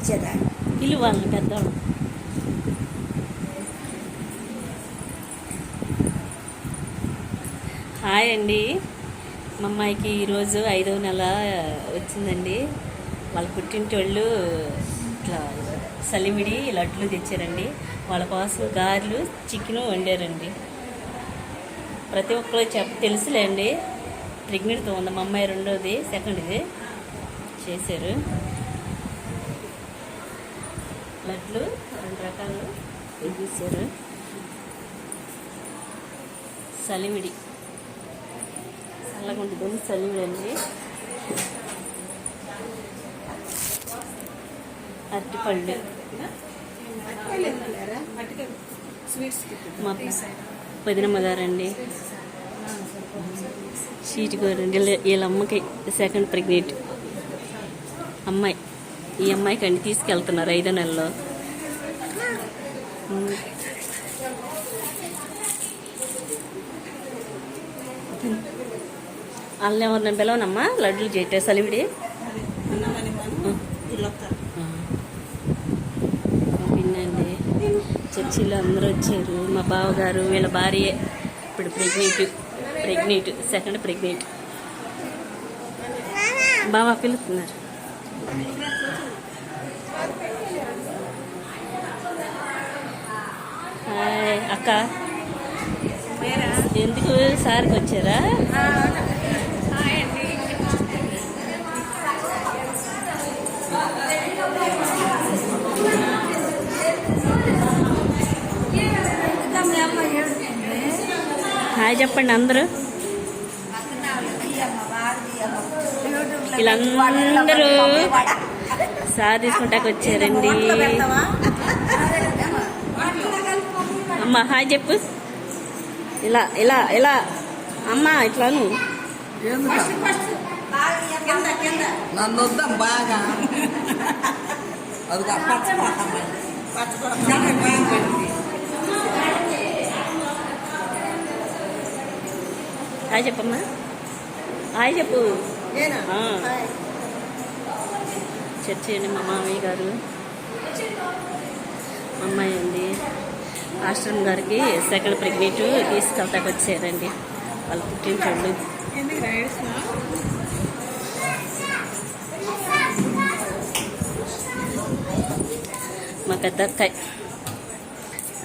ఇచ్చేదా ఇల్లు వాళ్ళని పెద్దవాళ్ళు. హాయ్ అండి. మా అమ్మాయికి ఈరోజు 5వ నెల వచ్చిందండి. వాళ్ళ పుట్టింటోళ్ళు ఇట్లా సలిమిడి లడ్లు తెచ్చారండి. వాళ్ళ కోసం గారెలు చికెను వండారండి. ప్రతి ఒక్కరు తెలుసులేండి. ప్రెగ్నెంట్తో ఉంది మా అమ్మాయి, రెండోది సెకండ్ది చేశారు. లడ్లు 2 రకాలు వేసారు. సలిమిడి చల్లగా ఉంటుంది సలిమిడి అండి. అరటిపళ్ళు మా వదినమ్మ గారండి. షీట్ గారండి. వీళ్ళ అమ్మకి సెకండ్ ప్రెగ్నెంట్ అమ్మాయి. ఈ అమ్మాయికి అండి తీసుకెళ్తున్నారు 5వ నెలలో. వాళ్ళని ఎవరిని పిలవనమ్మా లడ్లు చేయటే సలివిడి పిన్నండి. చర్చిలో అందరూ వచ్చారు. మా బావగారు వీళ్ళ భార్య ఇప్పుడు ప్రెగ్నెంట్ సెకండ్ ప్రెగ్నెంట్. బావ పిలుస్తున్నారు. హాయ్ అక్క. ఎందుకు సార్కి వచ్చారా? హాయ్ చెప్పండి అందరూ. వీళ్ళందరూ సార్ తీసుకుంటాకి వచ్చారండి. అమ్మ హాయ్ చెప్పు. ఇలా ఇలా ఇలా అమ్మ ఇట్లాను నన్ను వద్దాం బాగా. హాయ్ చెప్పమ్మా. హాయ్ చెప్పు. చర్చి అండి. మా మామయ్య గారు అమ్మాయి అండి. ఆశ్రమం గారికి సెకండ్ ప్రెగ్నెంట్ తీసుకెళ్తాకి వచ్చారండి వాళ్ళు పుట్టించండి. మా పెద్ద అక్కాయి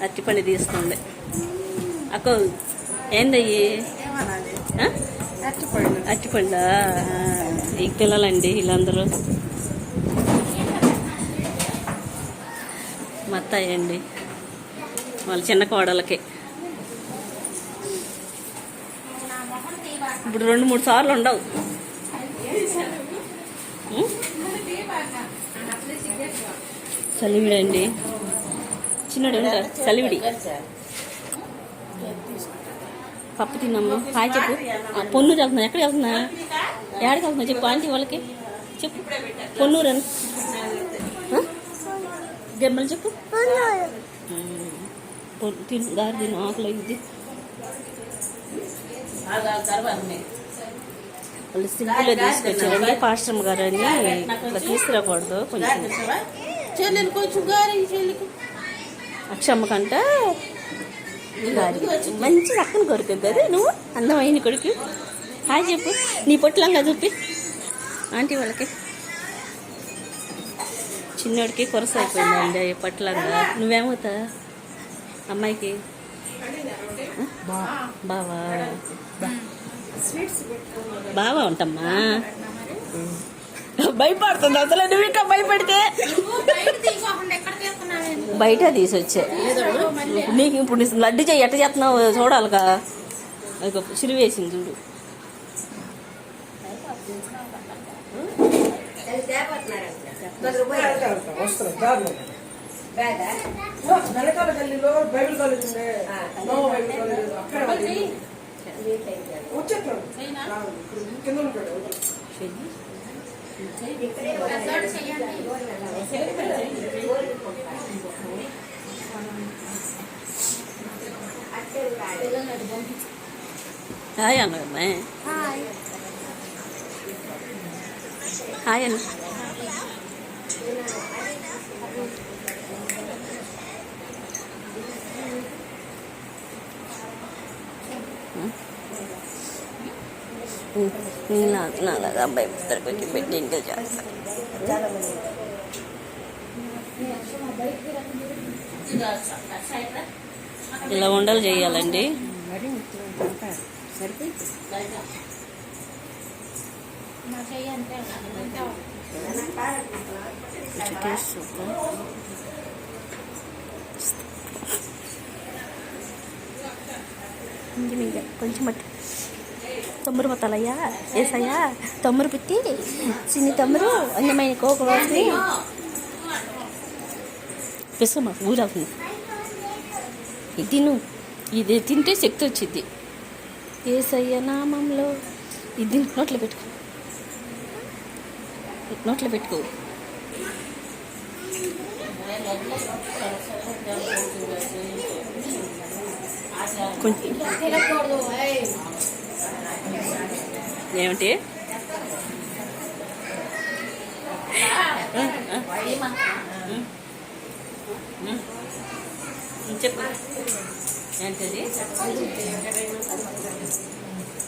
అరటిపండు తీస్తుంది. అక్క ఏందయ్యి? అరటిపండా? ఈ పిల్లలండి వీళ్ళందరూ. మా అత్తయ్య అండి వాళ్ళ చిన్న కోడలకి. ఇప్పుడు 2-3 సార్లు ఉండవు. సలివిడి అండి. చిన్నడు ఉంటారు సలివిడి. పప్పు తిన్నాము. హాయ్ చెప్పు. పొన్నూరు వెళ్తున్నా. ఎక్కడికి వెళ్తున్నా? ఎక్కడికి వెళ్తున్నా చెప్పు ఆంటీ వాళ్ళకి చెప్పు. పొన్నూరు అని దెమ్మలు చెప్పు. గారి తిను ఆకలి ఇది. వాళ్ళు సింపుల్గా తీసుకొచ్చారండి. పాస్టమ్ గారు అని ఇట్లా తీసుకురాకూడదు కొంచెం. అక్షమ్మకంట మంచి అక్కను కొడుతుంది అది. నువ్వు అందమైన కొడుకు. హాయ్ చెప్పు. నీ పొట్లంగా చూపి ఆంటీ వాళ్ళకి. చిన్నోడికి కొరస అయిపోయిందండి పట్లంగా. నువ్వేమవుతా అమ్మాయికి? బావా బావా ఉంటామ్మా. భయపడుతుంది అసలు. నువ్వు ఇంకా భయపడితే బయట తీసొచ్చే నీకు. ఇప్పుడు లడ్డు చెయ్యి ఎట్ట చేస్తున్నావు చూడాలిగా. సిరి వేసింది చూడు. బైబిల్ కాలేజ్ కింద ఉంటాడు. హాయ్ అన్నమ్మా. హాయ్ అన్న. నాలాగా అబ్బాయి ఇద్దరికి వచ్చి పెట్టి ఇంకా చేస్తాను. ఇలా ఉండలు చేయాలండి. కొంచెం మట్టి తొమ్మిది మొత్తాలయ్యా వేసయ్యా తొమ్మిది పెట్టి చిన్ని తొమ్మిది అందమైన కోక వాసి పిసమ్మ ఊరవుతుంది. ఇది తిను, ఇది తింటే శక్తి వచ్చింది. ఏసయ్య నామంలో ఇది నోట్లో పెట్టుకో, నోట్లో పెట్టుకో. కొంచెం ఏమిటి చెప్పు ఏంటది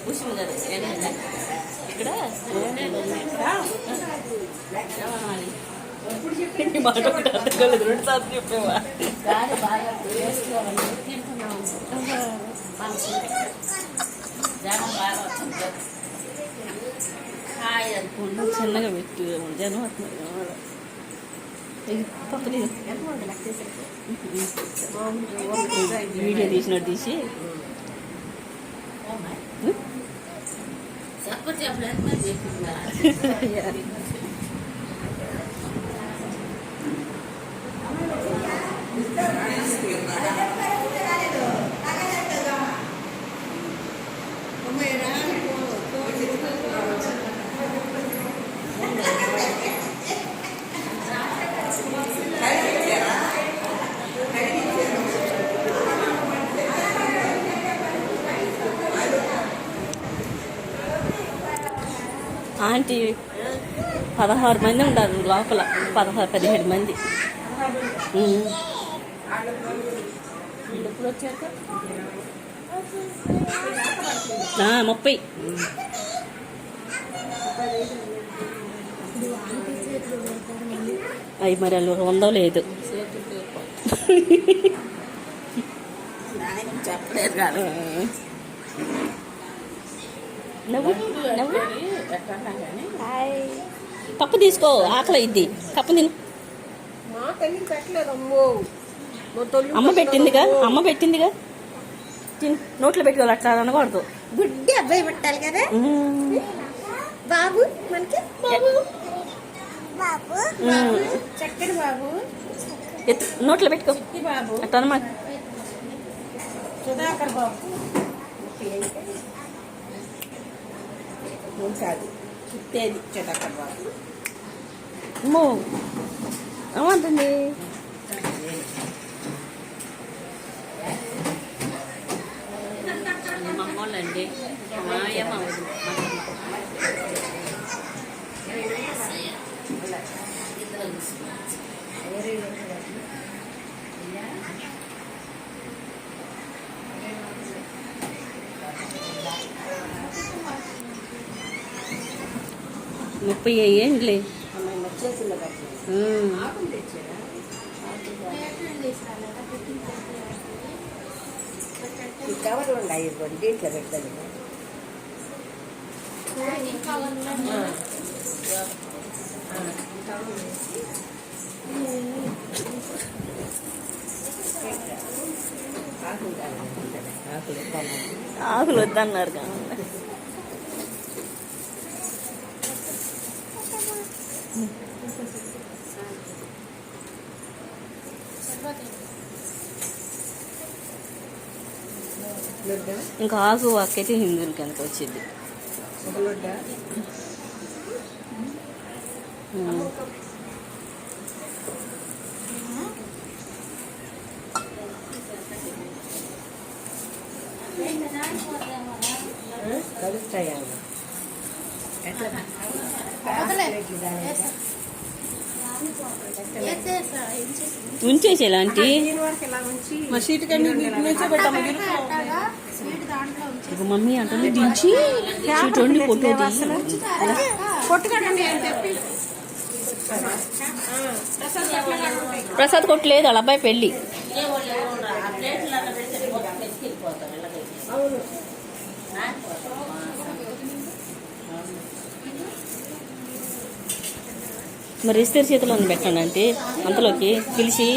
ఉసిమి కదా ఏంటంటే ఇక్కడ మాట ఒకటి అర్థం కాలేదు, 2 సార్లు చెప్పేవా? చిన్నగా పెట్టు జనం పక్కన వీడియో తీసినట్టు తీసి ఆంటీ 16 మంది ఉన్నారు లోపల, 17 మంది. ఎప్పుడు వచ్చాక 30. అవి మరి వాళ్ళు 100 లేదు చెప్పలేదు కాదు. నవ్వు నవ్వు. కప్పు తీసుకో, ఆకలి ఇద్ది. కప్పు తిను. అమ్మ పెట్టిందిగా, అమ్మ పెట్టిందిగా. తిను, నోట్లో పెట్టుకోవాలి, అట్లా అనకూడదు. గుడ్డి అబ్బాయి పెట్టాలి కదా బాబు, మనకి బాబు చక్కటి బాబు. నోట్లో పెట్టుకో బాబు అట్లా అనమాట. సుధాకర్ బాబు కాదు, చుట్టేది సుధాకర్ బాబు. అమ్మో ఏమంటుంది? మమ్మల్ని ముప్పై ఏండ్లే. కవర్ ఉన్నాయి దీంట్లో పెడతాను. ఆకులు వద్దన్నారు కదా. ఇంకా ఆకు అక్కైతే హిందువులకి ఎంత వచ్చింది. ఉంచేసి ఎలాంటి మా సీటు కండి నుంచే పెట్టాము. ఇక మమ్మీ అంటుంది దించి స్వీట్ వండి ఫోటో కొట్టుకోండి అని చెప్పి ప్రసాద్ కొట్టలేదు వాళ్ళ అబ్బాయి పెళ్ళి. మరి ఇస్తరి చేతిలో పెట్టండి అంటే అంతలోకి పిలిచి